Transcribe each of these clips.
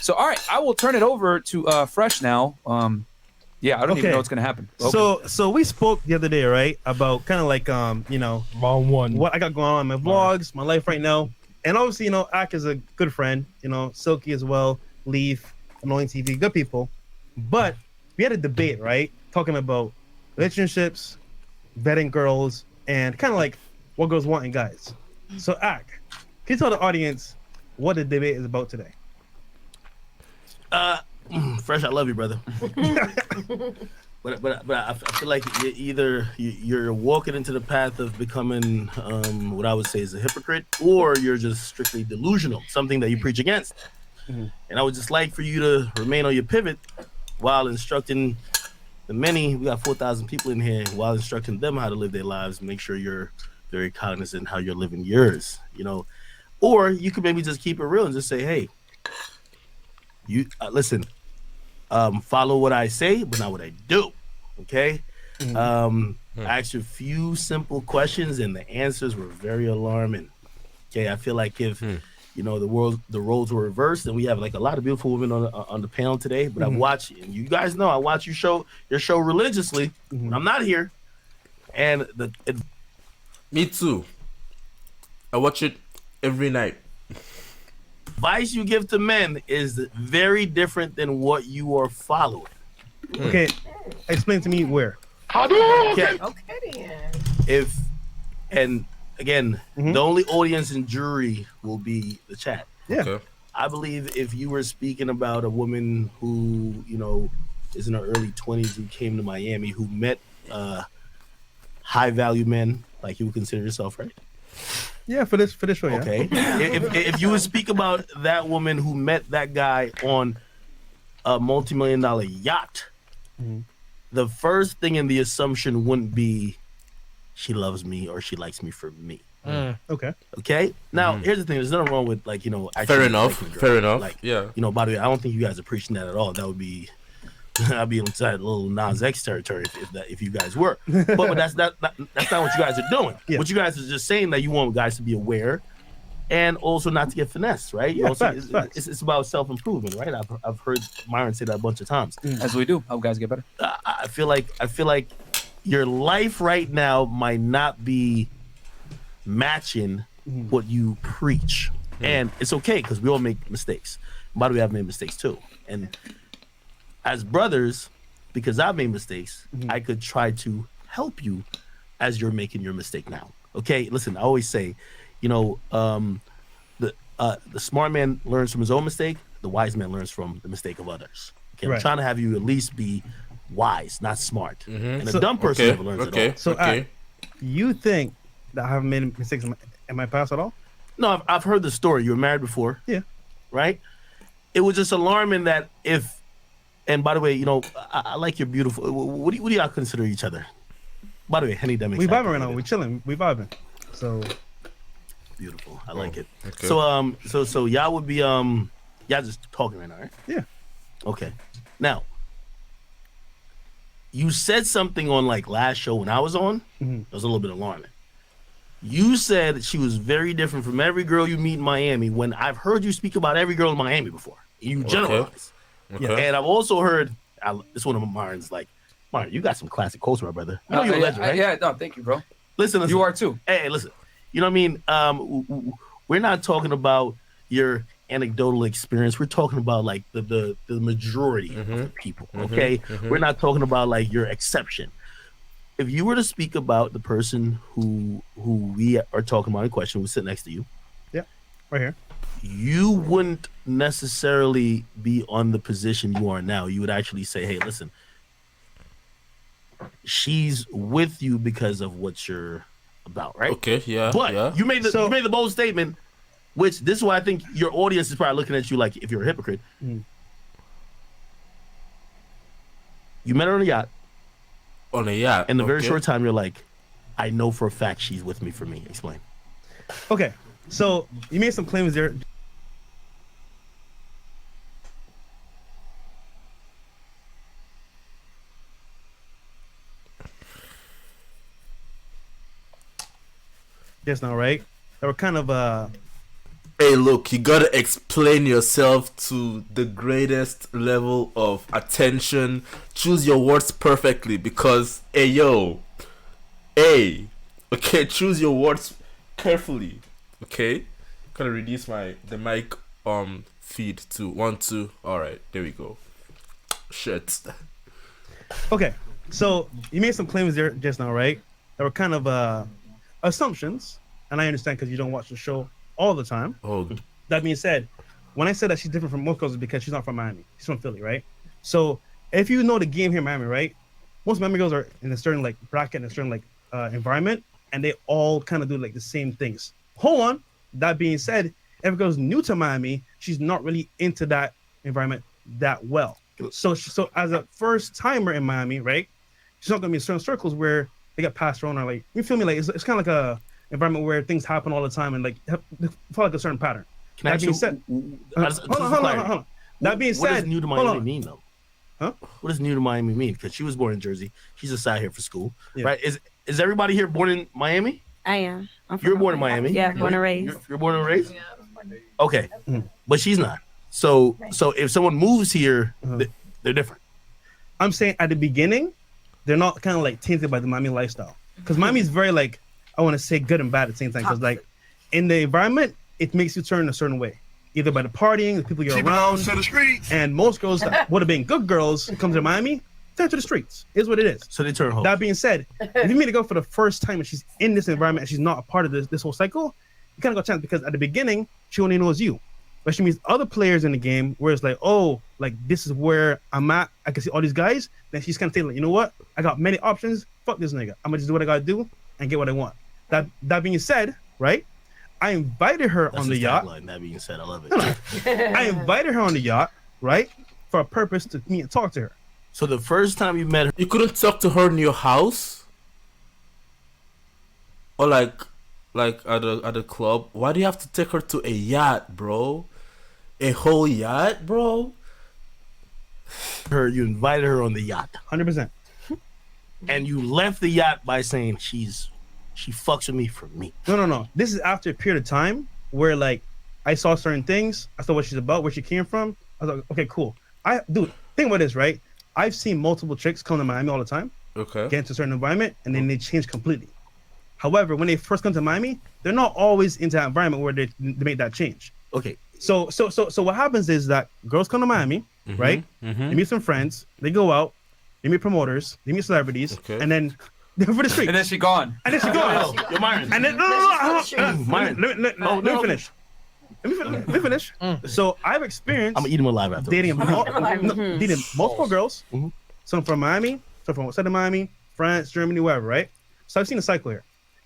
So, all right, I will turn it over to Fresh now. Yeah, I don't even know what's gonna happen. Okay. So we spoke the other day, right, about kind of like round one, what I got going on in my vlogs, my life right now, and obviously Ak is a good friend, Silky as well, Leaf, Annoying TV, good people, but we had a debate, right, talking about relationships, vetting girls, and kind of like what girls want in guys. So Ak, can you tell the audience what the debate is about today? Fresh, I love you, brother. but I feel like you're walking into the path of becoming what I would say is a hypocrite, or you're just strictly delusional, something that you preach against. Mm-hmm. And I would just like for you to remain on your pivot while instructing the many. We got 4,000 people in here. While instructing them how to live their lives, make sure you're very cognizant how you're living yours. Or you could maybe just keep it real and just say, hey. You listen. Follow what I say, but not what I do. Okay. I asked you a few simple questions, and the answers were very alarming. Okay. I feel like if the roles were reversed, and we have like a lot of beautiful women on the panel today. But I watch, and you guys know I watch your show religiously when I'm not here, and me too. I watch it every night. Advice you give to men is very different than what you are following. Okay, explain to me where. Okay. The only audience and jury will be the chat. Yeah. Okay. I believe if you were speaking about a woman who is in her early 20s who came to Miami, who met high value men like you would consider yourself, right? Yeah, for this show. Yeah. Okay. if you would speak about that woman who met that guy on a multi-million-dollar yacht, the first thing in the assumption wouldn't be she loves me or she likes me for me. Okay. Okay. Now here's the thing: there's nothing wrong with actually fair enough. Like, yeah. By the way, I don't think you guys are preaching that at all. That would be. I'd be inside a little Nas X territory if you guys were, but that's not what you guys are doing. Yeah. What you guys are just saying that you want guys to be aware, and also not to get finessed, right? Facts. It's about self-improvement, right? I've heard Myron say that a bunch of times. As we do, help guys get better. I feel like your life right now might not be matching what you preach, and it's okay because we all make mistakes. By the way, I've made mistakes too, and as brothers, because I've made mistakes, I could try to help you as you're making your mistake now. Okay, listen, I always say, the smart man learns from his own mistake. The wise man learns from the mistake of others. Okay, right. I'm trying to have you at least be wise, not smart. And a dumb person never learns at all. So, you think that I haven't made mistakes in my past at all? No, I've heard the story. You were married before. Yeah. Right? It was just alarming that and by the way, I like your beautiful. What do y'all consider each other? By the way, Henny Demix. We vibing right now. We chilling. We vibing. So beautiful. I like it. Okay. So y'all would be y'all just talking right now, right? Yeah. Okay. Now, you said something on like last show when I was on. It was a little bit alarming. You said that she was very different from every girl you meet in Miami. When I've heard you speak about every girl in Miami before, you generalize. Okay. And I've also heard this one of Myron's like, Myron, you got some classic quotes, my brother. You know you're a legend, right? Yeah, no, thank you, bro. Listen. You are too. Hey, listen. You know what I mean? We're not talking about your anecdotal experience. We're talking about like the majority of the people. Okay, we're not talking about like your exception. If you were to speak about the person who we are talking about in question, who's sitting next to you, right here, you wouldn't necessarily be on the position you are now. You would actually say, hey, listen, she's with you because of what you're about, right? Okay, yeah. But you made the bold statement, which this is why I think your audience is probably looking at you like if you're a hypocrite. You met her on a yacht. On a yacht. In a very short time, you're like, I know for a fact she's with me for me. Explain. Okay, so you made some claims there. Just now, right? That were kind of Hey, look, you gotta explain yourself to the greatest level of attention. Choose your words perfectly because, hey, okay, choose your words carefully. Okay, gonna reduce the mic feed to 1 2. All right, there we go. Shit. Okay, so you made some claims there just now, right? That were kind of assumptions, and I understand because you don't watch the show all the time. Oh, That being said, when I said that she's different from most girls, it's because she's not from Miami. She's from Philly, right? So if you know the game here in Miami, right? Most Miami girls are in a certain like bracket, in a certain like environment, and they all kind of do like the same things. Hold on. That being said, if a girl's new to Miami, she's not really into that environment that well. So as a first timer in Miami, right? She's not gonna be in certain circles where they get passed around or like you feel me? Like it's kind of like a environment where things happen all the time and like follow like a certain pattern. Can that being said, hold on. That being said, what does new to Miami mean though? Huh? What does new to Miami mean? Because she was born in Jersey. She's just out here for school, Yeah. right? Is everybody here born in Miami? I am. You're born in Miami. Yeah, born and raised. You're born and raised. Okay, but she's not. So if someone moves here, they're different. I'm saying at the beginning, they're not kind of like tainted by the Miami lifestyle. Because Miami is very like, I want to say good and bad at the same time. Because like in the environment, it makes you turn a certain way. Either by the partying, the people you're around. To the streets. And most girls that would have been good girls come to Miami, turn to the streets. Is what it is. So they turn home. That being said, if you meet a girl for the first time and she's in this environment and she's not a part of this whole cycle, you kind of got a chance because at the beginning, she only knows you. But she meets other players in the game where it's like, oh, like this is where I'm at. I can see all these guys. Then she's kind of saying, like, you know what? I got many options. Fuck this nigga. I'm gonna just do what I gotta do and get what I want. That being said, right? I invited her That's on the his yacht. tagline. That being said, I love it. I invited her on the yacht, right? For a purpose to meet and talk to her. So the first time you met her, you couldn't talk to her in your house, or like at a club. Why do you have to take her to a yacht, bro? A whole yacht, bro? you invited her on the yacht, 100%. and you left the yacht by saying she fucks with me for me. No. This is after a period of time where like I saw certain things. I saw what she's about, where she came from. I was like, okay, cool. Think about this, right? I've seen multiple chicks come to Miami all the time, Okay. get into a certain environment, and then they change completely. However, when they first come to Miami, they're not always into that environment where they make that change. Okay. So what happens is that girls come to Miami, right? They meet some friends, they go out, they meet promoters, they meet celebrities, and then they're for the street. And then she gone. And then she goes. You're Myron. And then Myron. let me finish. Let me finish. So I've experienced I'm gonna eat him alive after. dating multiple girls, some from Miami, some from outside of Miami, France, Germany, wherever, right? So I've seen a cycle here.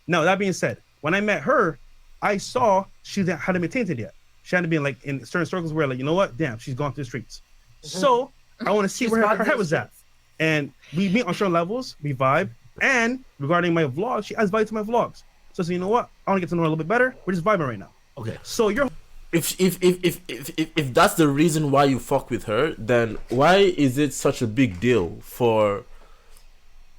Now that being said, when I met her, I saw she hadn't been tainted yet. She hadn't been like in certain circles where like, you know what? Damn, she's gone through the streets. So I want to see where her head was at. And we meet on certain levels, we vibe. And regarding my vlog, she adds value to my vlogs. So you know what? I want to get to know her a little bit better. We're just vibing right now. Okay. So you're if that's the reason why you fuck with her, then why is it such a big deal for?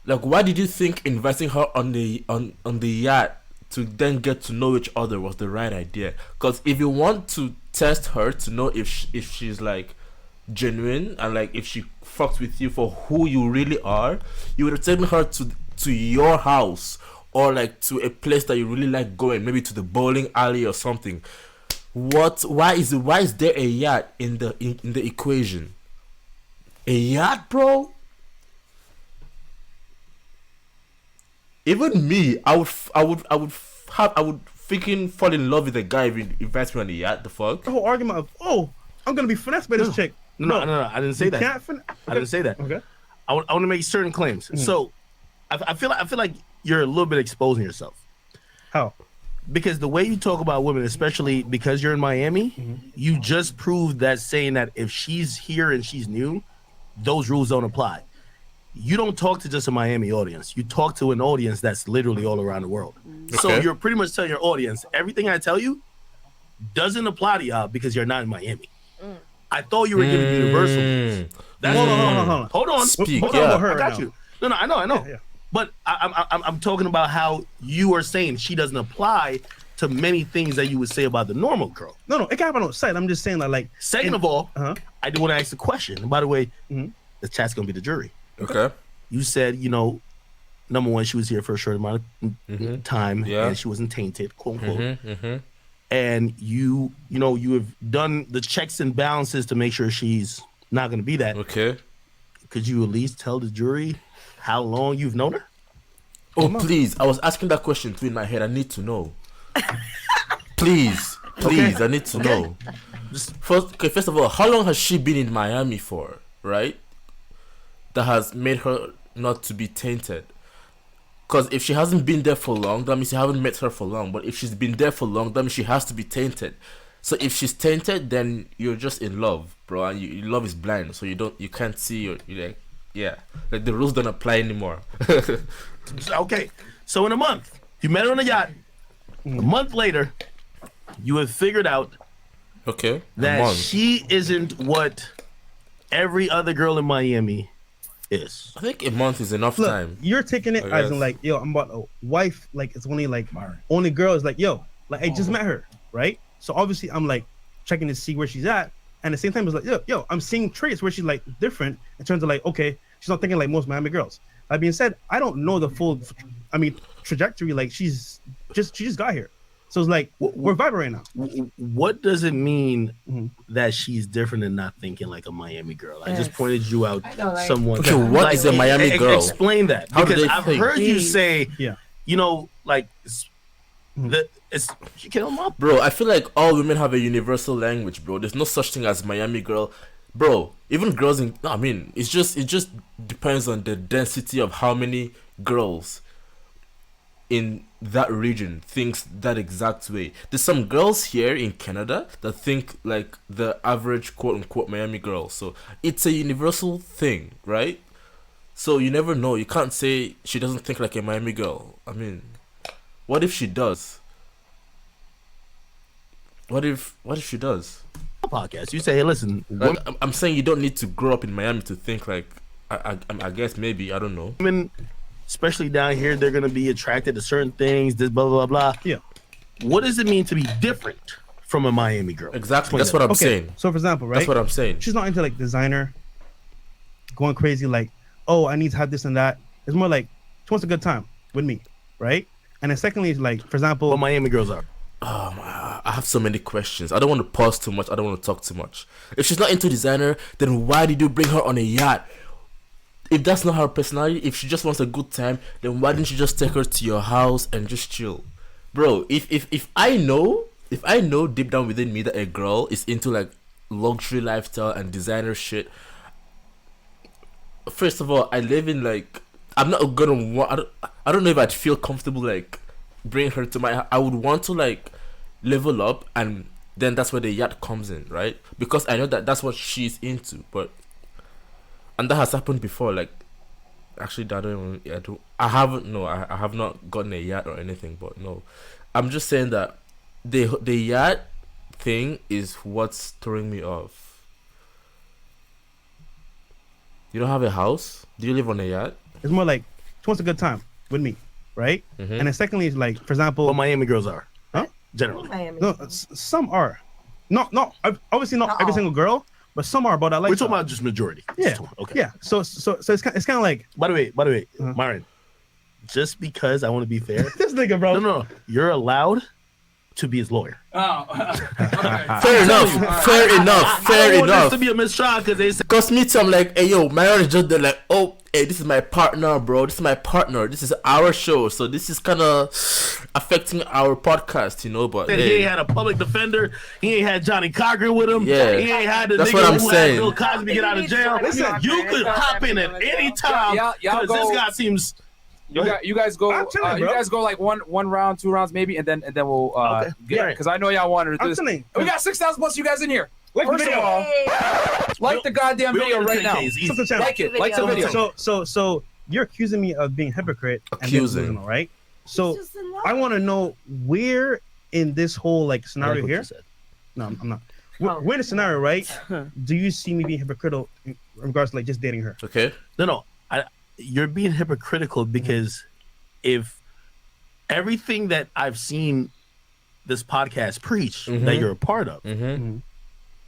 Like, why did you think inviting her on the yacht to then get to know each other was the right idea? Because if you want to test her to know if she's like genuine and like if she fucks with you for who you really are, you would have taken her to your house or like to a place that you really like going, maybe to the bowling alley or something. Why is there a yacht in the equation? A yacht, bro? Even me, I would freaking fall in love with a guy if he invites me on the yacht. The fuck? the whole argument of, oh, I'm gonna be finessed by this chick. No, I didn't say that. I didn't say that. Okay. I want to make certain claims. So I feel like you're a little bit exposing yourself. How? Because the way you talk about women, especially because you're in Miami, you just proved that saying that if she's here and she's new, those rules don't apply. You don't talk to just a Miami audience. You talk to an audience that's literally all around the world. So you're pretty much telling your audience, everything I tell you doesn't apply to y'all because you're not in Miami. I thought you were giving universal rules. Hold on. Speak, Hold yeah. on. I got you. No, I know. Yeah. But I'm talking about how you are saying she doesn't apply to many things that you would say about the normal girl. No, it can happen outside. I'm just saying that, like. Second of all, I do want to ask a question. And by the way, the chat's gonna be the jury. Okay. You said, you know, number one, she was here for a short amount of time, and she wasn't tainted, quote unquote. And you have done the checks and balances to make sure she's not gonna be that. Okay. Could you at least tell the jury how long you've known her? Oh, please. I was asking that question too in my head. I need to know. Please. I need to know. First of all, how long has she been in Miami for, right? That has made her not to be tainted. Because if she hasn't been there for long, that means you haven't met her for long. But if she's been there for long, that means she has to be tainted. So if she's tainted, then you're just in love, bro. And love is blind, so you can't see. You're like, yeah, like the rules don't apply anymore. Okay, so in a month, you met her on a yacht. A month later, you have figured out that she isn't what every other girl in Miami is. I think a month is enough time. You're taking it as in like, yo, I'm about a wife. Like it's only like only girl is like, yo, like I just met her, right? So obviously I'm like checking to see where she's at, and at the same time it's like, yo, I'm seeing traits where she's like different in terms of like, okay, she's not thinking like most Miami girls. That being said, I don't know the full, trajectory. Like she just got here, so it's like we're vibing right now. What does it mean that she's different and not thinking like a Miami girl? I just pointed you out someone. Okay, what is a Miami girl? Explain that, because I've heard you say, you know, like you kill them up, bro. I feel like all women have a universal language, bro. There's no such thing as Miami girl. Bro, even girls it just depends on the density of how many girls in that region thinks that exact way. There's some girls here in Canada that think like the average quote unquote Miami girl. So it's a universal thing, right? So you never know. You can't say she doesn't think like a Miami girl. I mean, what if she does? What if she does? Podcast. You say, hey, listen. Like, I'm saying you don't need to grow up in Miami to think like. I guess maybe I don't know. Women, especially down here, they're gonna be attracted to certain things. This blah blah blah. Yeah. What does it mean to be different from a Miami girl? Exactly. That's what I'm saying. So for example, right? That's what I'm saying. She's not into like designer, going crazy like, oh, I need to have this and that. It's more like she wants a good time with me, right? And then secondly, like for example, what Miami girls are. I have so many questions. I don't want to pause too much. I don't want to talk too much. If she's not into designer, then why did you bring her on a yacht? If that's not her personality, if she just wants a good time, then why didn't you just take her to your house and just chill? Bro, if I know deep down within me that a girl is into like luxury lifestyle and designer shit, first of all, I live in like, I'm not gonna want, I don't know if I'd feel comfortable like bring her to my. I would want to like level up, and then that's where the yacht comes in, right? Because I know that that's what she's into. And that has happened before. Like, actually, I have not gotten a yacht or anything. But no, I'm just saying that the yacht thing is what's throwing me off. You don't have a house? Do you live on a yacht? It's more like she wants a good time with me, right? And then secondly, like for example, what Miami girls are, huh? Generally, no, some are, not obviously not every single girl, but some are about that. Like we're talking about just majority. Yeah, okay. Yeah. So it's kind of like. By the way, Myron, just because I want to be fair, this nigga, bro. No, you're allowed to be his lawyer. Oh, okay. Fair enough. I don't want this to be a mistrial because they say. Cause me too, I'm like, hey yo, Myron is just there like, oh, hey, this is my partner, bro. This is my partner. This is our show, so this is kind of affecting our podcast, you know. But he ain't had a public defender. He ain't had Johnny Cochran with him. Yeah, he ain't had the that's nigga what I'm who saying. had Bill Cosby get out of jail. Listen, you could hop in at any time because this guy seems. You guys go. You guys go like one round, 2 rounds maybe, and then we'll get because I know y'all wanted to do this. We got 6,000 plus you guys in here. First of all, like the goddamn video right now. Like it. Like the video. So you're accusing me of being hypocrite. Accusing, right? So I want to know where in this whole like scenario here. No, I'm not. We're in a scenario, right? Do you see me being hypocritical in regards to like just dating her? Okay. No. You're being hypocritical because if everything that I've seen this podcast preach that you're a part of.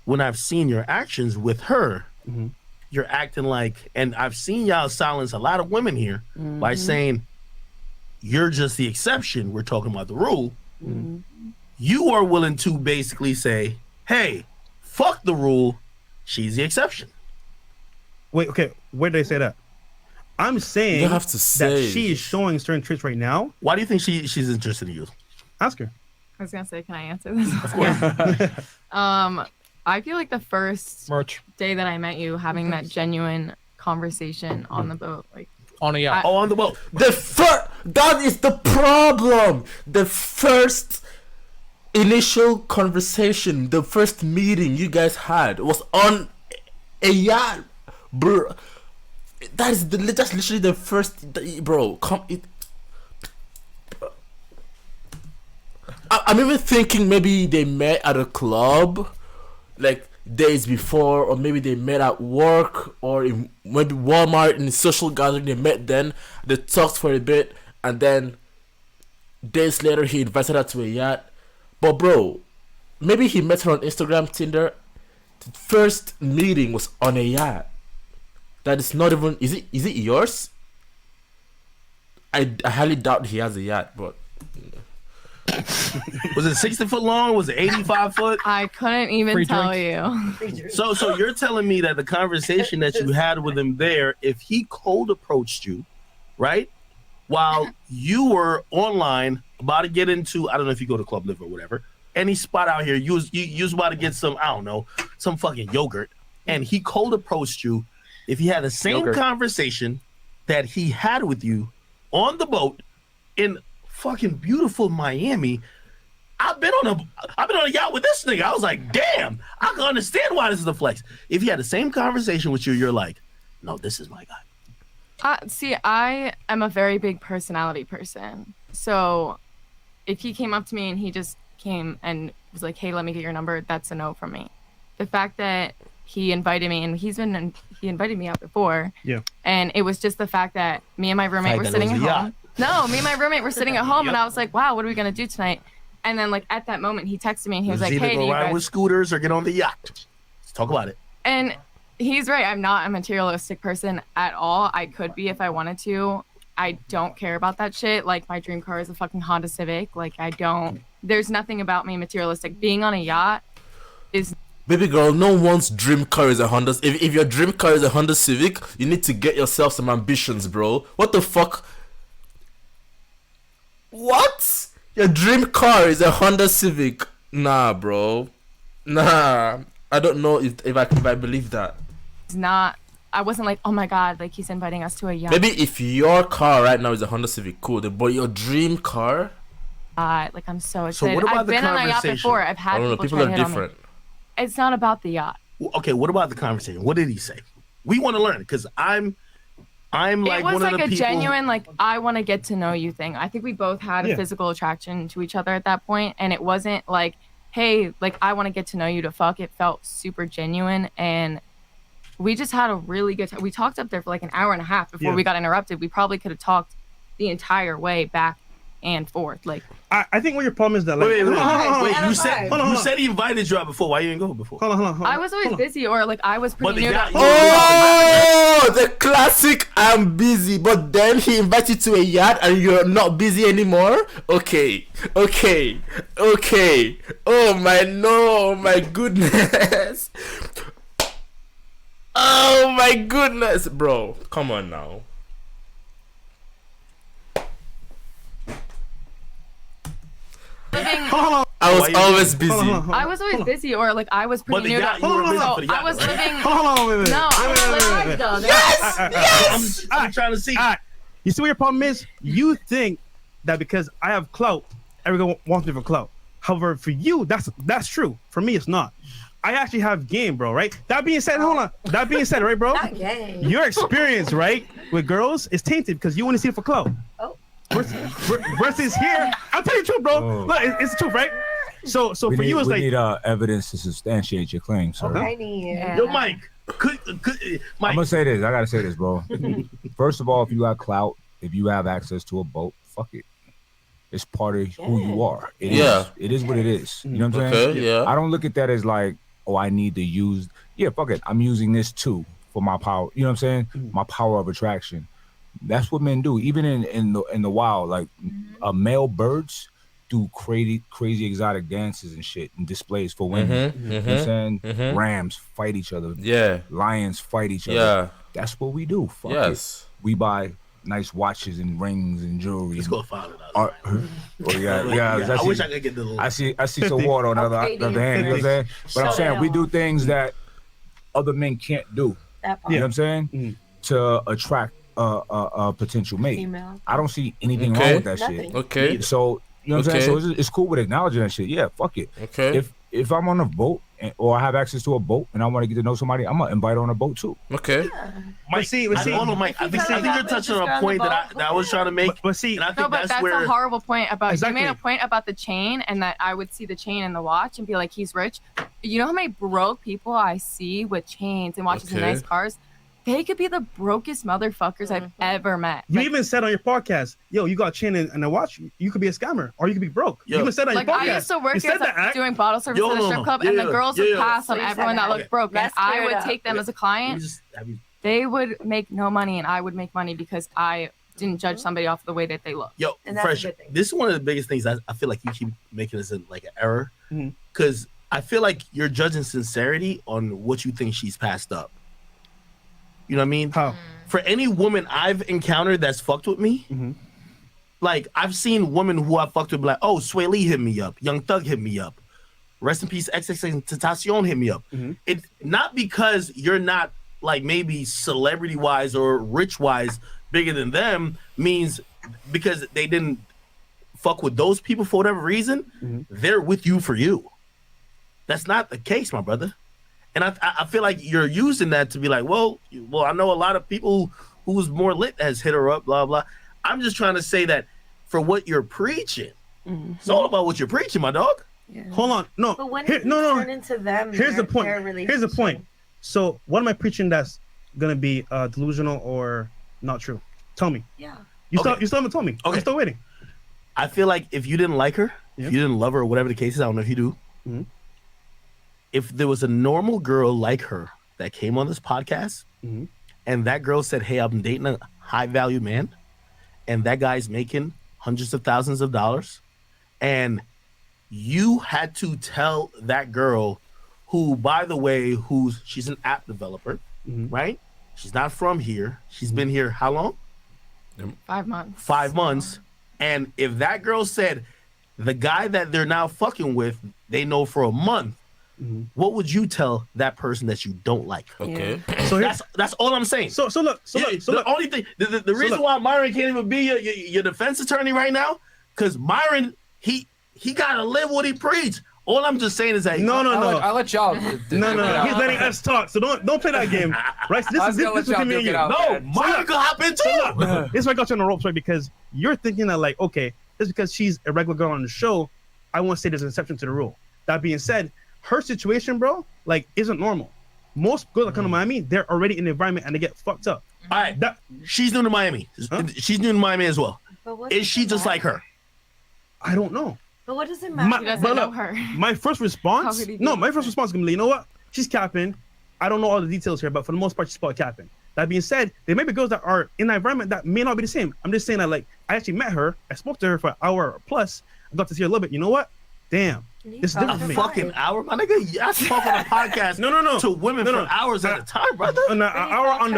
When I've seen your actions with her, you're acting like, and I've seen y'all silence a lot of women here by saying you're just the exception. We're talking about the rule. You are willing to basically say, hey, fuck the rule. She's the exception. Wait, okay. Where did they say that? I'm saying You have to say that she is showing certain traits right now. Why do you think she's interested in you? Ask her. I was gonna say, can I answer this? Of course. I feel like the first day that I met you, having that genuine conversation on the boat, like on a yacht. On the boat. That is the problem. The first initial conversation, the first meeting you guys had was on a yacht, bro. That's literally the first, bro. I'm even thinking maybe they met at a club, like days before, or maybe they met at work, or in maybe Walmart in a social gathering. They met then, they talked for a bit, and then days later he invited her to a yacht. But bro, maybe he met her on Instagram, Tinder. The first meeting was on a yacht. That is not even. Is it yours? I highly doubt he has a yacht, but. Was it 60 foot long? Was it 85 foot? I couldn't even tell you. So you're telling me that the conversation that you had with him there, if he cold approached you, right, while you were online about to get into, I don't know if you go to Club Live or whatever, any spot out here, you was about to get some, I don't know, some fucking yogurt, and he cold approached you, if he had the same conversation that he had with you on the boat in fucking beautiful Miami, I've been on a yacht with this nigga. I was like, damn, I can understand why this is a flex. If he had the same conversation with you, you're like, no, this is my guy. See, I am a very big personality person. So if he came up to me and he just came and was like, hey, let me get your number, that's a no from me. The fact that he invited me, and he invited me out before. Yeah. And it was just the fact that me and my roommate were sitting at home. No, me and my roommate were sitting at home, and I was like, wow, what are we going to do tonight? And then, like, at that moment, he texted me, and he was like, hey, go ride with scooters or get on the yacht. Let's talk about it. And he's right. I'm not a materialistic person at all. I could be if I wanted to. I don't care about that shit. Like, my dream car is a fucking Honda Civic. Like, there's nothing about me materialistic. Being on a yacht is... Baby girl, no one's dream car is a Honda. If your dream car is a Honda Civic, you need to get yourself some ambitions, bro. What the fuck? What? Your dream car is a Honda Civic? Nah, bro. Nah. I don't know if I believe that. It's not. I wasn't like, oh my god, like he's inviting us to a yacht. Maybe if your car right now is a Honda Civic, cool. But your dream car? Like I'm so excited. So what about I've been on a yacht before. I've had people are different. It's not about the yacht. Okay, what about the conversation? What did he say? We want to learn because I'm like one of the people. It was like a genuine, like, I want to get to know you thing. I think we both had a physical attraction to each other at that point, and it wasn't like, hey, like, I want to get to know you to fuck. It felt super genuine, and we just had a really good time. We talked up there for like an hour and a half before we got interrupted. We probably could have talked the entire way back and forth. Like, I think what your problem is that, like, wait, you said he invited you out before. Why you didn't go before? Hold on. I was always busy, or like I was pretty new. The classic I'm busy, but then he invited you to a yacht and you're not busy anymore? Okay. Oh my goodness. Oh my goodness, bro. Come on now. I was always busy. I was always busy, or like I was pretty new. I was living. Yes. I'm trying to see. You see what your problem is? You think that because I have clout, everyone wants me for clout. However, for you, that's true. For me, it's not. I actually have game, bro. Right? That being said, right, bro? Not game. Your experience, right, with girls is tainted because you want to see it for clout. Oh. Versus here, I'll tell you the truth, bro. Oh. Look, it's the truth, right? So for you, it's like we need evidence to substantiate your claim, sir. I need. Yo, Mike. Mike. I'm gonna say this. I gotta say this, bro. First of all, if you got clout, if you have access to a boat, fuck it. It's part of who you are. It is what it is. You know what I'm saying? Yeah. I don't look at that as like, oh, I need to use. Yeah, fuck it. I'm using this too for my power. You know what I'm saying? My power of attraction. That's what men do. Even in the wild, like male birds do crazy exotic dances and shit and displays for women. You know what I'm saying? Rams fight each other. Yeah. Lions fight each other. Yeah. That's what we do. Fuck Yes. it. We buy nice watches and rings and jewelry. Let's go $5. I wish I could get the little. I see some water on the other hand. You know what I'm saying? But I'm saying we do things that other men can't do. You know what I'm saying? To attract a potential mate. Female. I don't see anything wrong with that shit. Okay. So you know what I'm saying? So it's cool with acknowledging that shit. Yeah, fuck it. Okay. If I'm on a boat or I have access to a boat and I want to get to know somebody, I'm gonna invite her on a boat too. Okay. But see, Mike, I think you're touching on a point that I was trying to make. But see, and I think that's where a horrible point about. Exactly. You made a point about the chain and that I would see the chain and the watch and be like, he's rich. You know how many broke people I see with chains and watches and nice cars? They could be the brokest motherfuckers I've ever met. You even said on your podcast, yo, you got a chain and a watch, you could be a scammer or you could be broke. You even said on your podcast. I used to work as doing bottle service at a strip club, and the girls would pass on everyone that looked broke, and I would take them as a client. They would make no money, and I would make money because I didn't judge somebody off the way that they look. Yo, Fresh, this is one of the biggest things I feel like you keep making this like an error, because I feel like you're judging sincerity on what you think she's passed up. You know what I mean? How? For any woman I've encountered that's fucked with me, like I've seen women who I fucked with be like, oh, Sway Lee hit me up, Young Thug hit me up, rest in peace, XXXTentacion hit me up. It's not because you're not like maybe celebrity wise or rich wise bigger than them, means because they didn't fuck with those people for whatever reason, they're with you for you. That's not the case, my brother. And I feel like you're using that to be like, well, I know a lot of people who's more lit has hit her up, blah, blah. I'm just trying to say that for what you're preaching, it's all about what you're preaching, my dog. Yeah. Hold on. No. But when it turn into them, Here's the point. Here's the point. So what am I preaching that's going to be delusional or not true? Tell me. Yeah. You still haven't told me. Okay. I'm still waiting. I feel like if you didn't like her, if you didn't love her or whatever the case is, I don't know if you do. If there was a normal girl like her that came on this podcast and that girl said, hey, I'm dating a high value man and that guy's making hundreds of thousands of dollars, and you had to tell that girl, who, by the way, she's an app developer, right? She's not from here. She's been here how long? 5 months. 5 months. And if that girl said the guy that they're now fucking with, they know for a month, what would you tell that person that you don't like? Okay. So that's all I'm saying. So look. Only thing, the reason why Myron can't even be your defense attorney right now, because Myron, he gotta live what he preached. All I'm just saying is that I'll let y'all. No. He's letting us talk. So don't play that game, right? So this is between me and you. No, Myron can hop in too. This is why I got you on the ropes, right? Because you're thinking that like, okay, just because she's a regular girl on the show, I won't say there's an exception to the rule. That being said, her situation, bro, like, isn't normal. Most girls that come to Miami, they're already in the environment and they get fucked up. All right, she's new to Miami. She's new to Miami as well. Is she just like her? I don't know. But what does it matter? He doesn't know her. My first response, is gonna be, you know what? She's capping. I don't know all the details here, but for the most part, she's probably capping. That being said, there may be girls that are in that environment that may not be the same. I'm just saying that, like, I actually met her. I spoke to her for an hour plus. I got to see her a little bit. You know what? Damn. This is different for me. Fucking hour, my nigga. I spoke on a podcast to women for hours at a time, brother. An hour on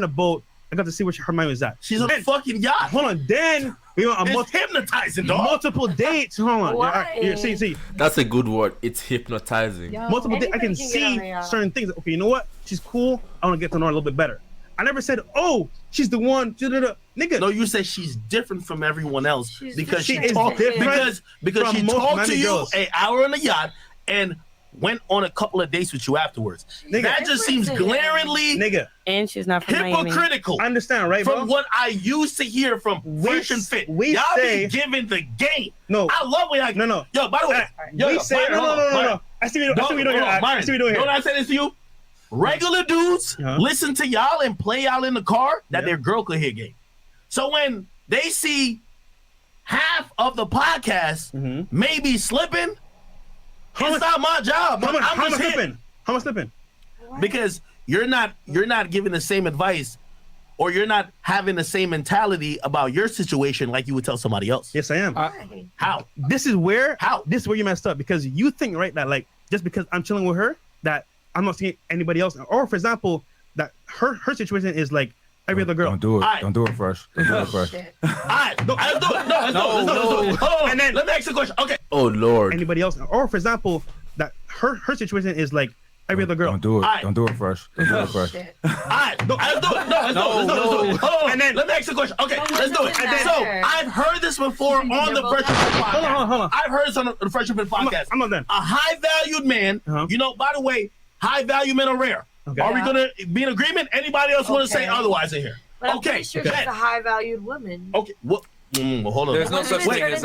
the boat. I got to see where her mind was at. She's on a fucking yacht. Hold on. Then we went on hypnotizing, dog. Multiple dates. Hold on. See. That's a good word. It's hypnotizing. Multiple dates. I can see certain things. Okay, you know what? She's cool. I want to get to know her a little bit better. I never said, oh, she's the one. Nigga. No, you said she's different from everyone else because she is talked different because she talked to you girls. an hour on a yacht and went on a couple of dates with you afterwards. Nigga. That just seems glaringly and she's not from hypocritical. I understand, right, bro? From what I used to hear from Fresh and Fit. Y'all be giving the game. No. I love when y'all. No. Yo, by the way. We say, no. I see what you're doing here. I see what you're doing here. Don't I say this to you? Regular dudes listen to y'all and play y'all in the car that their girl could hear game. So when they see half of the podcast may be slipping. It's not my job. How am I slipping? Because you're not giving the same advice, or you're not having the same mentality about your situation like you would tell somebody else. Yes, I am. How? This is where you messed up, because you think, right, that like just because I'm chilling with her that I'm not seeing anybody else, or for example that her situation is like every other girl. Don't do it. Don't do it first. Don't do it first. Let's do it. No. And then let me ask you a question. Okay. Oh Lord. Anybody else, or for example that her situation is like every other girl. Don't do it. Don't do it first. Don't do it first. Let's do it. And then let me ask you a question. Okay, let's do it. So I've heard this before on the Fresh&Fit podcast. Hold on. I've heard this on the Fresh&Fit podcast. I'm not done. A high-valued man. You know, by the way, high-value men are rare. Okay. Are we gonna be in agreement? Anybody else want to say otherwise in here? But I'm pretty sure she's a high-valued woman. Okay. What? Hold on. There's no such thing as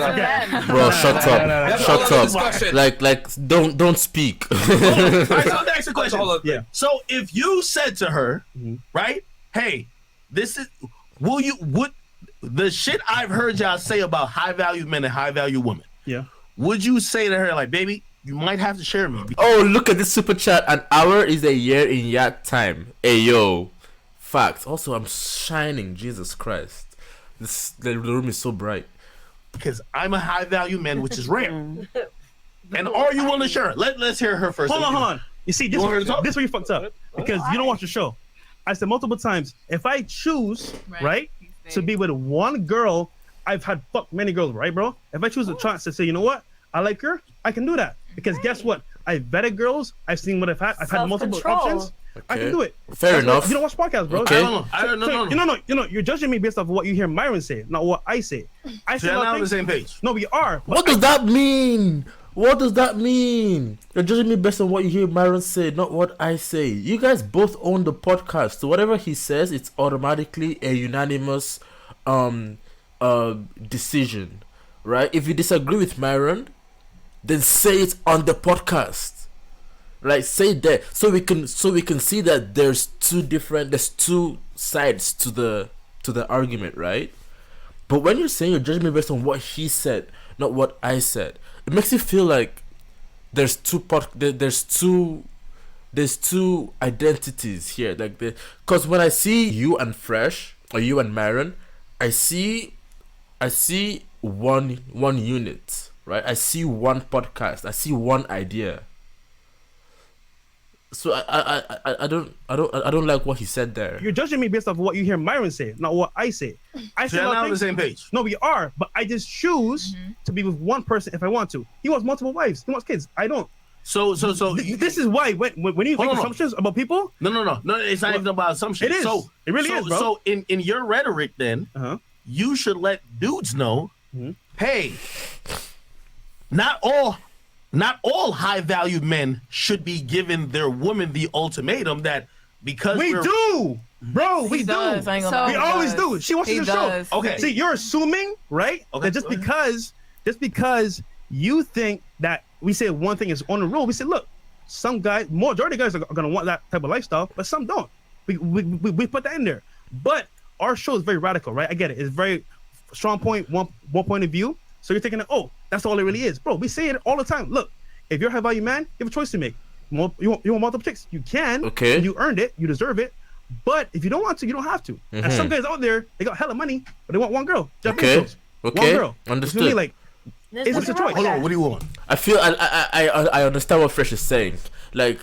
Bro, shut up. Like, don't speak. All right, so let me ask you a question. Yeah. So if you said to her, right, hey, this is, would the shit I've heard y'all say about high-value men and high-value women, would you say to her, like, baby, you might have to share me? Oh, look at this super chat. An hour is a year in yacht time. Hey, yo. Facts. Also, I'm shining. Jesus Christ. The room is so bright. Because I'm a high-value man, which is rare. And are you willing to share it? Let's hear her first. Hold on. You see, this is where you fucked up. Because you don't watch the show. I said multiple times, if I choose, right, to be with one girl, I've had fucked many girls, right, bro? If I choose a chance to say, you know what, I like her, I can do that. Because guess what? I've vetted girls. I've seen what I've had. I've had multiple options. Okay. I can do it. Fair enough. You don't watch podcasts, bro. Okay. I don't know. You know, you're judging me based off of what you hear Myron say, not what I say. I say not on the same page. No, we are. What does that mean? What does that mean? You're judging me based on what you hear Myron say, not what I say. You guys both own the podcast, so whatever he says, it's automatically a unanimous decision, right? If you disagree with Myron, then say it on the podcast. Like, say that so we can see that there's two sides to the argument, right? But when you're saying you're judging me based on what he said, not what I said, it makes you feel like there's two identities here. Like, because when I see you and Fresh or you and Myron, I see one unit, right? I see one podcast. I see one idea. So I don't like what he said there. You're judging me based off of what you hear Myron say, not what I say. I say not on the same page. No, we are, but I just choose to be with one person if I want to. He wants multiple wives. He wants kids. I don't. So this is why when you make assumptions about people. No. It's not even about assumptions. It is. So it really is, bro. So in your rhetoric, then you should let dudes know, hey, not all high-value men should be giving their woman the ultimatum that because we do, bro. We do. We always do. She watches the show. Okay. See, you're assuming, right? Okay. That just because you think that we say one thing is on the rule, we say, look, some guys, majority of guys are gonna want that type of lifestyle, but some don't. We put that in there. But our show is very radical, right? I get it. It's very strong point, one point of view. So you're thinking, oh, that's all it really is. Bro, we say it all the time. Look, if you're a high-value man, you have a choice to make. You want multiple chicks? You can. Okay. You earned it. You deserve it. But if you don't want to, you don't have to. And some guys out there, they got hella money, but they want one girl. Okay. One girl. Understood. You know, like, it's just a choice. Hold on, what do you want? I feel I understand what Fresh is saying. Like,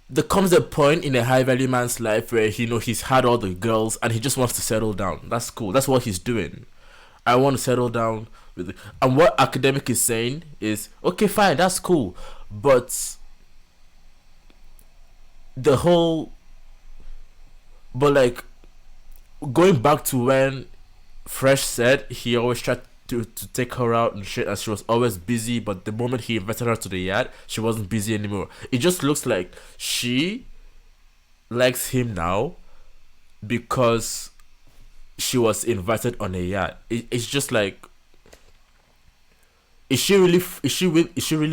there comes a point in a high-value man's life where he's had all the girls and he just wants to settle down. That's cool. That's what he's doing. I want to settle down. And what Academic is saying is, okay, fine, that's cool, but like, going back to when Fresh said he always tried to take her out and shit, and she was always busy, but the moment he invited her to the yacht, she wasn't busy anymore. It just looks like she likes him now because she was invited on a yacht. It's just like, is she really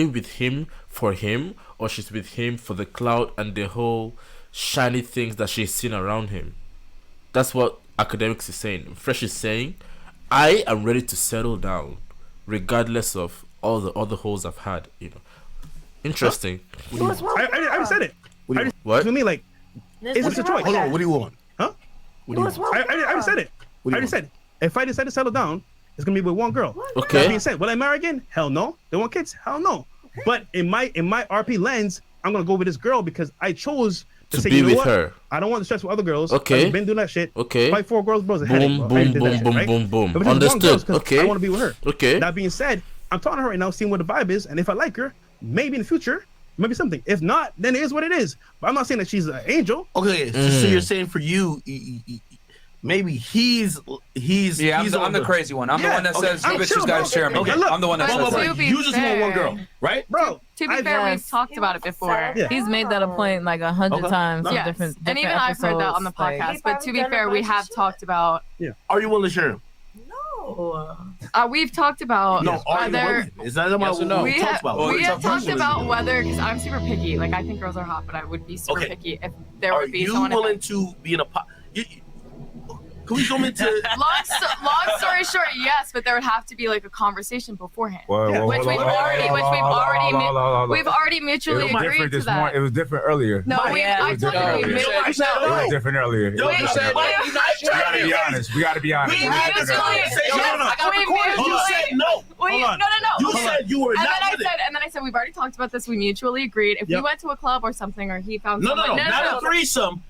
with him for him, or she's with him for the clout and the whole shiny things that she's seen around him? That's what Academics is saying. Fresh is saying, I am ready to settle down regardless of all the other hoes I've had. Interesting. I already said it. What? To me, like, it's a choice. Hold on, what do you want? Huh? I already said it. I already said it. If I decide to settle down, it's gonna be with one girl. Okay. That being said, will I marry again? Hell no. They want kids? Hell no. Okay. But in my RP lens, I'm gonna go with this girl because I chose to say, be you know with what? her. I don't want to stress with other girls. Okay. I've been doing that shit. Okay. Fight 4 girls, bros. Boom, boom, boom, boom. Understood. Okay. I want to be with her. Okay. That being said, I'm talking to her right now, seeing what the vibe is, and if I like her, maybe in the future, maybe something. If not, then it is what it is. But I'm not saying that she's an angel. Okay, so you're saying for you, maybe he's I'm the crazy one. I'm the one that says bitches gotta share me. Okay, I'm the one that says that. You just want one girl, right, bro? To be fair, we've talked about it before. Yeah. He's made that a point like 100 times. Yes. Different and even I've heard that on the podcast. But to be fair, we have talked about. Yeah. Are you willing to share him? No. We've talked about No, are you whether. willing? Is that about no? We talked have, about? we have talked about whether, because I'm super picky. Like, I think girls are hot, but I would be super picky if there would be someone. Are you willing to be in a? Can we zoom into? Long story short, yes, but there would have to be like a conversation beforehand, We've already mutually agreed to that. It was different earlier. No, I told you we It was different earlier. Yo, you said We gotta be honest. We gotta be honest. You said no. You said you were not with it. And then I said we've already talked about this. We mutually agreed. If we went to a club or something, or he found someone, not a threesome.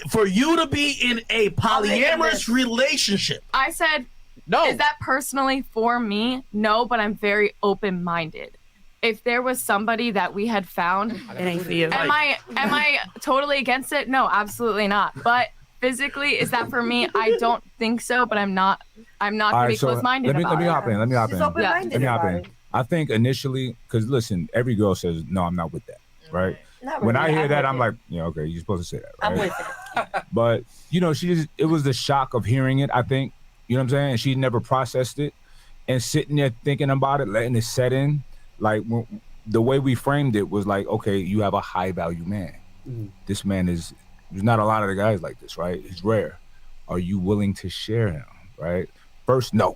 For you to be in a polyamorous relationship. I said, no. Is that personally for me? No, but I'm very open-minded. If there was somebody that we had found, it ain't for you. Am I totally against it? No, absolutely not. But physically, is that for me? I don't think so, but I'm not gonna be close-minded about it. Let me hop in. Let me hop in. I think initially, because listen, every girl says, no, I'm not with that, right? When I hear that, I'm like, yeah, okay, you're supposed to say that, right? I'm with it. But, it was the shock of hearing it, I think. You know what I'm saying? And she never processed it. And sitting there thinking about it, letting it set in, like, the way we framed it was like, okay, you have a high-value man. Mm-hmm. This man there's not a lot of the guys like this, right? He's rare. Are you willing to share him, right? First, no.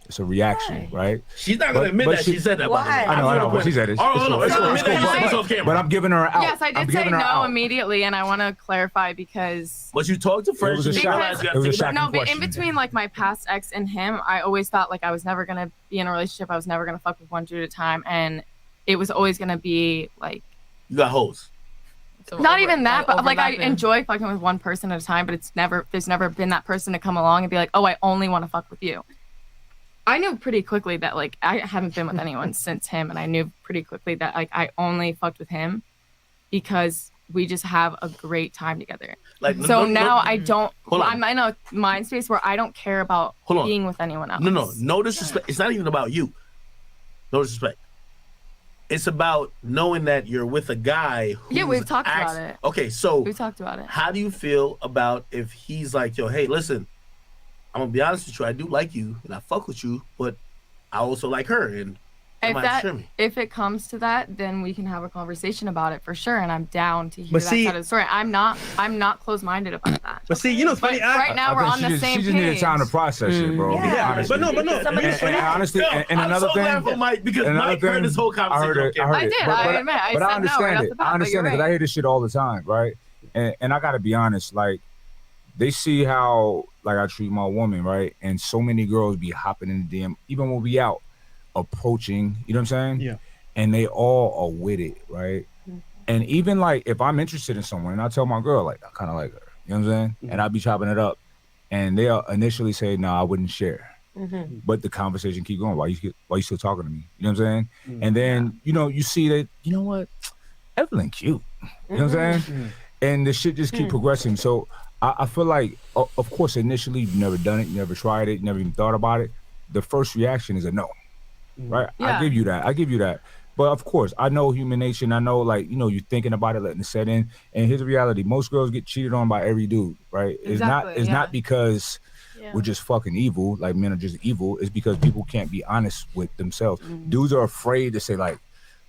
It's a reaction, right? She's not gonna admit that she said that. Why? I know, but she said it. But I'm giving her out. Yes, I did say no immediately, and I want to clarify because. But you talked to friends. It was a shocking but question. in between like my past ex and him, I always thought like I was never gonna be in a relationship. I was never gonna fuck with one dude at a time, and it was always gonna be like. You got hoes. Not even that, but like I enjoy fucking with one person at a time, but there's never been that person to come along and be like, oh, I only want to fuck with you. I knew pretty quickly that like I haven't been with anyone since him, and I knew pretty quickly that like I only fucked with him because we just have a great time together. Like I don't. I'm in a mind space where I don't care about being with anyone else. No disrespect. It's not even about you. No disrespect. It's about knowing that you're with a guy who. We've talked about it. Okay, so we talked about it. How do you feel about if he's like, yo, hey, listen, I'm gonna be honest with you, I do like you and I fuck with you, but I also like her, and if it comes to that, then we can have a conversation about it for sure, and I'm down to hear that side of the story. I'm not close-minded about that. But see, it's funny. Right now we're on the same page. She just needed time to process it, bro. Yeah. But no. And honestly, and another thing. I'm so glad for Mike because Mike heard this whole conversation. I did. I admit. But I understand it. I understand it because I hear this shit all the time, right? And I gotta be honest, like. They see how like I treat my woman, right? And so many girls be hopping in the DM, even when we out, approaching, you know what I'm saying? Yeah. And they all are with it, right? Mm-hmm. And even like if I'm interested in someone and I tell my girl, like I kind of like her, you know what I'm saying? Mm-hmm. And I be chopping it up. And they'll initially say, no, I wouldn't share. Mm-hmm. But the conversation keep going. Why you still talking to me? You know what I'm saying? Mm-hmm. And then, you see that, you know what? Evelyn cute. You know what I'm saying? Mm-hmm. And the shit just keep progressing. So I feel like, of course, initially you've never done it, you never tried it, you never even thought about it. The first reaction is a no, right? Yeah. I give you that. But of course, I know human nature. And I know, like, you're thinking about it, letting it set in. And here's the reality: most girls get cheated on by every dude, right? Exactly, it's not because we're just fucking evil, like men are just evil. It's because people can't be honest with themselves. Mm-hmm. Dudes are afraid to say, like,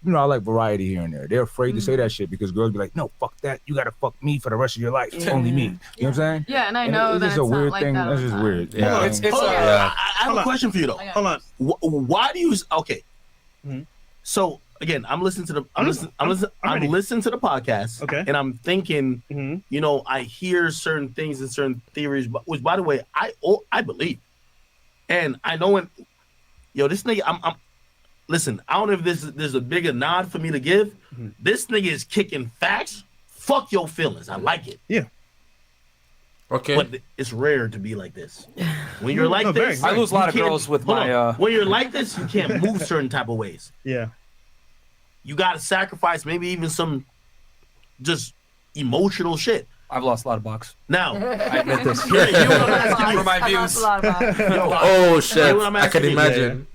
you know, I like variety here and there. They're afraid to say that shit because girls be like, no, fuck that. You gotta fuck me for the rest of your life. Only me. You know what I'm saying? Yeah, and I know that it's it's a not weird like thing. that all That's the just time. weird. Yeah. I have a question for you though. Hold on. Why do you? Okay. Mhm. So again, I'm listening to the I'm listening to the podcast. Okay. And I'm thinking, Mhm. you know, I hear certain things and certain theories, which by the way, I believe. And I know when this nigga, I'm listen, I don't know if there's a bigger nod for me to give. This nigga is kicking facts. Fuck your feelings. I like it. Yeah. Okay. But it's rare to be like this. When you're like this, I lose a lot of you can't- girls with hold my. on. When you're like this, you can't move certain type of ways. Yeah. You got to sacrifice maybe even some just emotional shit. I've lost a lot of bucks. Now, I admit this. you know what I'm asking you? For my I lost views. a lot of that. Oh shit! You know what I'm I can asking you? imagine.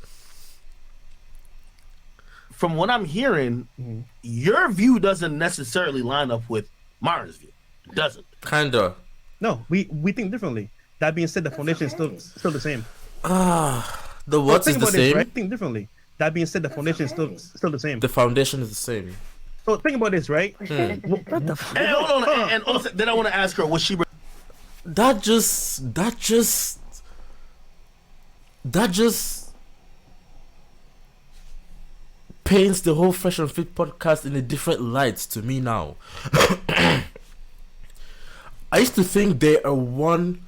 From what I'm hearing, Mm-hmm. your view doesn't necessarily line up with Mara's view. It doesn't. Kinda. No, we think differently. That being said, the foundation is still the same. The what Think is the about this, same? right? Think differently. That being said, the foundation is still the same. The foundation is the same. So think about this, right? And hold on, and also, then I want to ask her, was she? That just paints the whole Fresh and Fit podcast in a different light to me now. I used to think they are one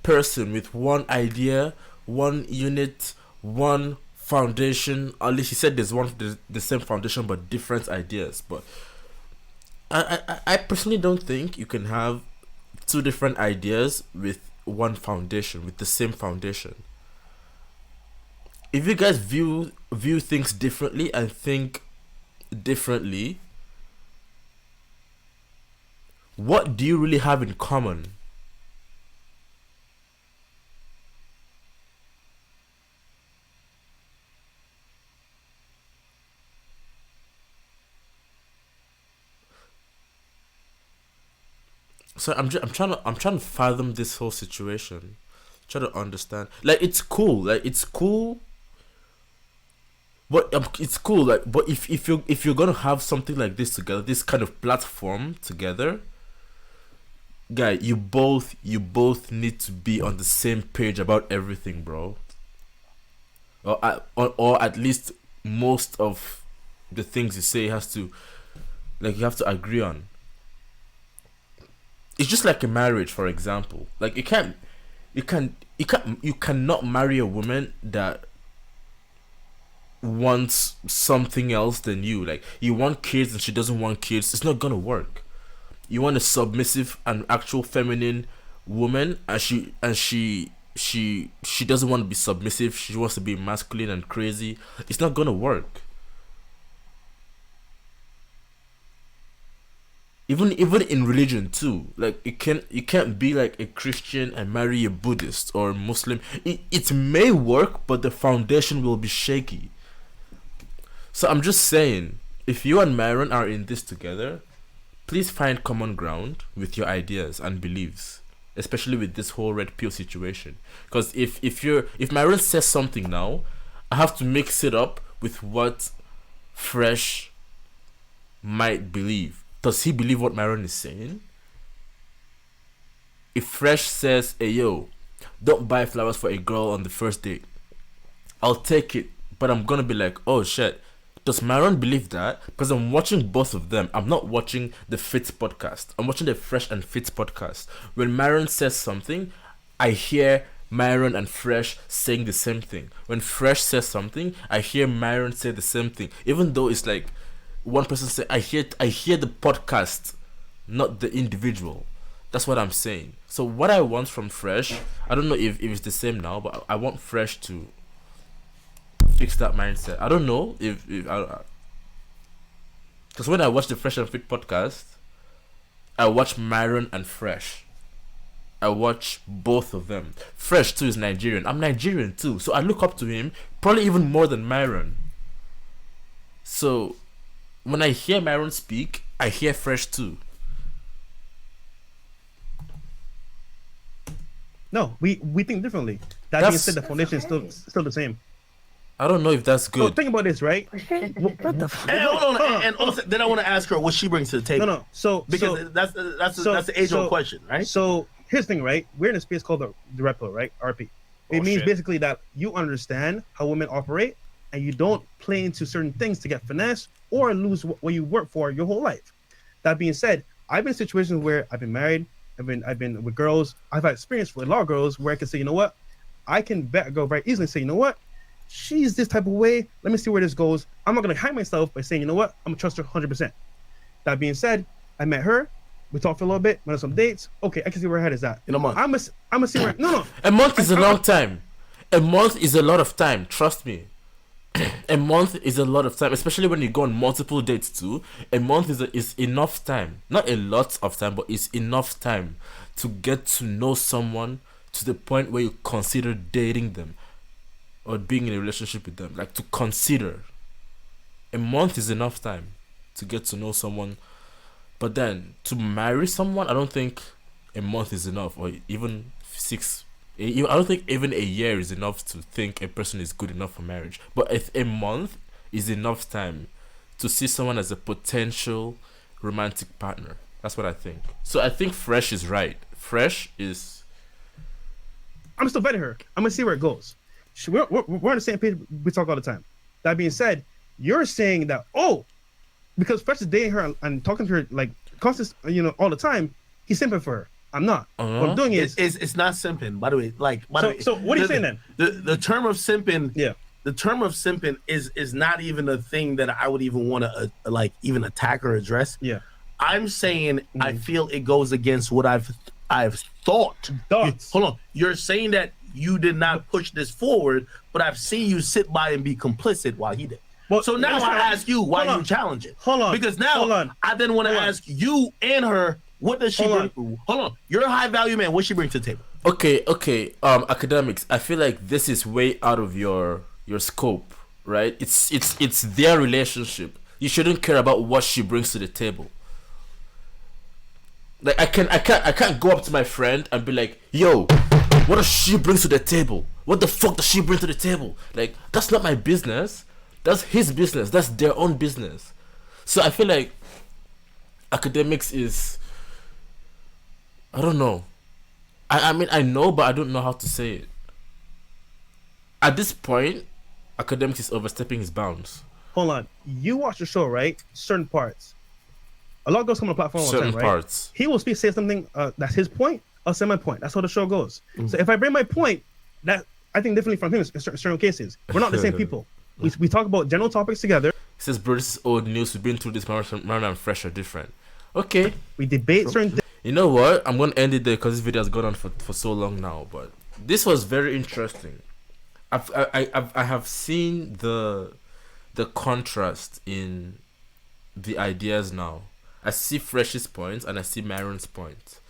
person with one idea, one unit, one foundation. At least he said there's the same foundation but different ideas. But I personally don't think you can have two different ideas with one foundation, with the same foundation. If you guys view things differently and think differently, what do you really have in common? So I'm trying to fathom this whole situation, try to understand. Like it's cool, but it's cool. Like, but if you're gonna have something like this together, this kind of platform together, guy, you both need to be on the same page about everything, bro. Or at least most of the things you say has to, like, you have to agree on. It's just like a marriage, for example. Like you cannot marry a woman that wants something else than you. Like you want kids and she doesn't want kids. It's not gonna work. You want a submissive and actual feminine woman, and she doesn't want to be submissive. She wants to be masculine and crazy. It's not gonna work. Even in religion too, like you can't be like a Christian and marry a Buddhist or a Muslim. It may work, but the foundation will be shaky. So I'm just saying, if you and Myron are in this together, please find common ground with your ideas and beliefs, especially with this whole red pill situation. Because if Myron says something now, I have to mix it up with what Fresh might believe. Does he believe what Myron is saying? If Fresh says, hey yo, don't buy flowers for a girl on the first date, I'll take it, but I'm gonna be like, oh shit, does Myron believe that? Because I'm watching both of them. I'm not watching the Fits podcast. I'm watching the Fresh and Fits podcast. When Myron says something, I hear Myron and Fresh saying the same thing. When Fresh says something, I hear Myron say the same thing. Even though it's like one person say, I hear the podcast, not the individual. That's what I'm saying. So what I want from Fresh, I don't know if it's the same now, but I want Fresh to fix that mindset. I don't know if because when I watch the Fresh and Fit podcast, I watch Myron and Fresh. I watch both of them. Fresh too is Nigerian. I'm Nigerian too, so I look up to him probably even more than Myron. So when I hear Myron speak, I hear Fresh too. No, we think differently. That being said, the foundation is still the same. I don't know if that's So good. think about this, right? What the fuck? And hold on, and also, then I want to ask her what she brings to the table. No. So Because that's the age-old question, right? So here's the thing, right? We're in a space called the repo, right? RP. It means basically that you understand how women operate, and you don't play into certain things to get finesse or lose what you work for your whole life. That being said, I've been in situations where I've been married, I've been with girls. I've had experience with a lot of girls where I can say, you know what, I can bet a girl very easily and say, you know what, she's this type of way. Let me see where this goes. I'm not gonna hide myself by saying, you know what, I'm gonna trust her 100%. That being said, I met her. We talked for a little bit. Went on some dates. Okay, I can see where her head is at. In a month. I'm gonna see where. No. A month is a long time. A month is a lot of time. Trust me. A month is a lot of time, especially when you go on multiple dates too. A month is enough time. Not a lot of time, but it's enough time to get to know someone to the point where you consider dating them or being in a relationship with them. Like, to consider. A month is enough time to get to know someone. But then to marry someone, I don't think a month is enough, or even 6. I don't think even a year is enough to think a person is good enough for marriage. But if a month is enough time to see someone as a potential romantic partner. That's what I think. So I think Fresh is right. Fresh is... I'm still vetting her. I'm gonna see where it goes. We're on the same page. We talk all the time. That being said, you're saying that, because Fresh is dating her and talking to her like constant, all the time, he's simping for her. I'm not. What I'm doing is it's not simping. By the way, so what are you saying then? The term of simping, yeah. The term of simping is not even a thing that I would even want to even attack or address. Yeah. I'm saying I feel it goes against what I've thought. Hold on. You're saying that you did not push this forward, but I've seen you sit by and be complicit while he did. Well, so now I ask you why you challenge it. Hold on. Because now I then want to ask you and her, what does she bring? Hold on. You're a high value man. What she bring to the table? Okay. Academics, I feel like this is way out of your scope, right? It's their relationship. You shouldn't care about what she brings to the table. Like, I can't go up to my friend and be like, yo, what does she bring to the table? What the fuck does she bring to the table? Like, that's not my business. That's his business. That's their own business. So I feel like Academics is, I don't know. I mean, I know, but I don't know how to say it. At this point, Academics is overstepping his bounds. Hold on. You watch the show, right? Certain parts. A lot of girls come on the platform all the time, right? Certain parts. He will say something that's his point. I'll say my point. That's how the show goes. Mm-hmm. So if I bring my point, that I think differently from him in certain cases. We're not the same people. We talk about general topics together. He says, bro, this is old news. We've been through this. Maron and Fresh are different. Okay. We debate certain things. You know what? I'm going to end it there because this video has gone on for so long now. But this was very interesting. I have seen the contrast in the ideas now. I see Fresh's points and I see Maron's points.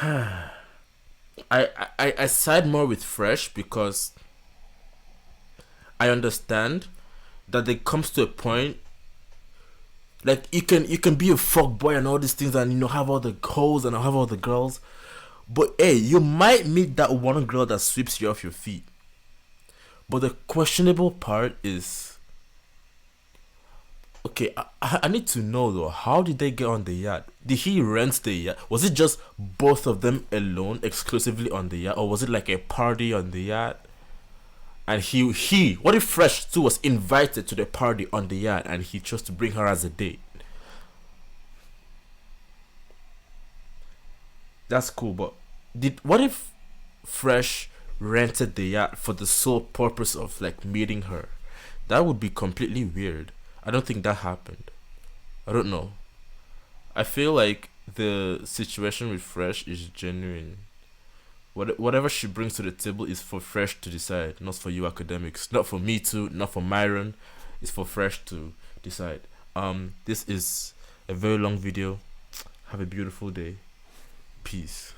I side more with Fresh because I understand that it comes to a point, like, you can be a fuck boy and all these things and have all the hoes and have all the girls, but hey, you might meet that one girl that sweeps you off your feet. But the questionable part is, okay, I need to know though, how did they get on the yacht? Did he rent the yacht? Was it just both of them alone, exclusively on the yacht, or was it like a party on the yacht? And he what if Fresh too was invited to the party on the yacht and he chose to bring her as a date? That's cool, but what if Fresh rented the yacht for the sole purpose of like meeting her? That would be completely weird. I don't think that happened. I don't know. I feel like the situation with Fresh is genuine. Whatever she brings to the table is for Fresh to decide, not for you Academics, not for me too, not for Myron. It's for Fresh to decide. This is a very long video. Have a beautiful day. Peace.